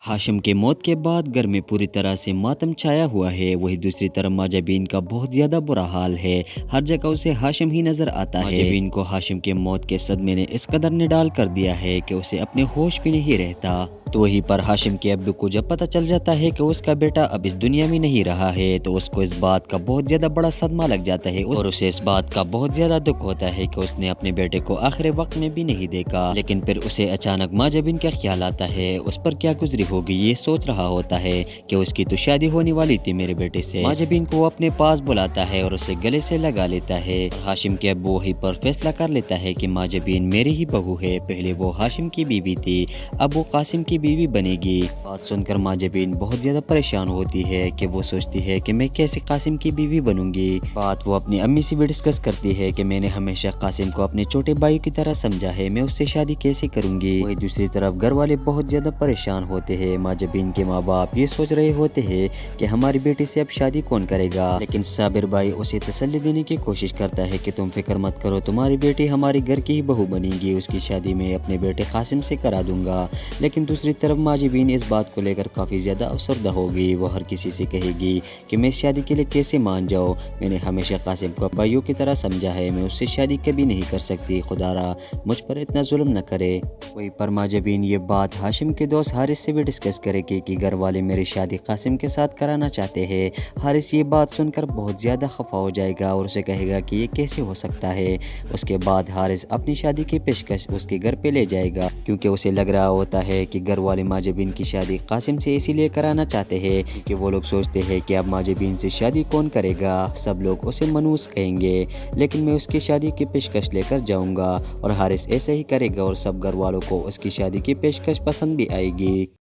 हाशिम के मौत के बाद घर में पूरी तरह से मातम छाया हुआ है। वहीं दूसरी तरफ माजाबीन का बहुत ज़्यादा बुरा हाल है। हर जगह उसे हाशिम ही नज़र आता है। माजाबीन को हाशिम के मौत के सदमे ने इस कदर निडाल कर दिया है कि उसे अपने होश भी नहीं रहता। तो वहीं पर हाशिम के अब्बू को जब पता चल जाता है कि उसका बेटा अब इस दुनिया में नहीं रहा है तो उसको इस बात का बहुत ज़्यादा बड़ा सदमा लग जाता है और उसे इस बात का बहुत ज़्यादा दुख होता है कि उसने अपने बेटे को आखिरी वक्त में भी नहीं देखा। लेकिन फिर उसे अचानक माजाबीन का ख्याल आता है, उस पर क्या गुजरी होगी ये सोच रहा होता है कि उसकी तो शादी होने वाली थी मेरे बेटे से। माजाबीन को अपने पास बुलाता है और उसे गले से लगा लेता है। हाशिम के अब्बू वहीं पर फैसला कर लेता है कि माजाबीन मेरी ही बहू है। पहले वो हाशिम की बीवी थी, अब वो कासिम की बीवी बनेगी। बात सुनकर माजाबीन बहुत ज्यादा परेशान होती है कि वो सोचती है कि मैं कैसे कासिम की बीवी बनूंगी। बात वो अपनी अम्मी से भी डिस्कस करती है कि मैंने हमेशा कासिम को अपने छोटे भाई की तरह समझा है, मैं उससे शादी कैसे करूंगी। वही दूसरी तरफ घर वाले बहुत ज्यादा परेशान होते हैं। माजाबीन के माँ बाप ये सोच रहे होते हैं कि हमारी बेटी से अब शादी कौन करेगा, लेकिन साबिर भाई उसे तसल्ली देने की कोशिश करता है कि तुम फिक्र मत करो, तुम्हारी बेटी हमारी घर की ही बहू बनेगी, उसकी शादी मैं अपने बेटे कासिम से करा दूंगा। लेकिन दूसरी तरफ माजाबीन इस बात को लेकर काफ़ी ज़्यादा अफसरदा होगी। वो हर किसी से कहेगी कि मैं इस शादी के लिए कैसे मान जाऊँ, मैंने हमेशा कासिम को भाइयों की तरह समझा है, मैं उससे शादी कभी नहीं कर सकती, खुदारा मुझ पर इतना जुल्म न करे। वहीं पर माजाबीन ये बात हाशिम के दोस्त हारिस से भी डिस्कस करेगी कि घर वाले मेरी शादी कासिम के साथ कराना चाहते हैं। हारिस ये बात सुनकर बहुत ज़्यादा खफा हो जाएगा और उसे कहेगा कि ये कैसे हो सकता है। उसके बाद हारिस अपनी शादी की पेशकश उसके घर पे ले जाएगा क्योंकि उसे लग रहा होता है कि घर वाले माजाबीन की शादी कासिम से इसीलिए कराना चाहते हैं कि वो लोग सोचते हैं कि अब माजाबीन से शादी कौन करेगा, सब लोग उसे मनूस कहेंगे, लेकिन मैं उसकी शादी की पेशकश लेकर जाऊंगा। और हारिस ऐसे ही करेगा और सब घर वालों को उसकी शादी की पेशकश पसंद भी आएगी।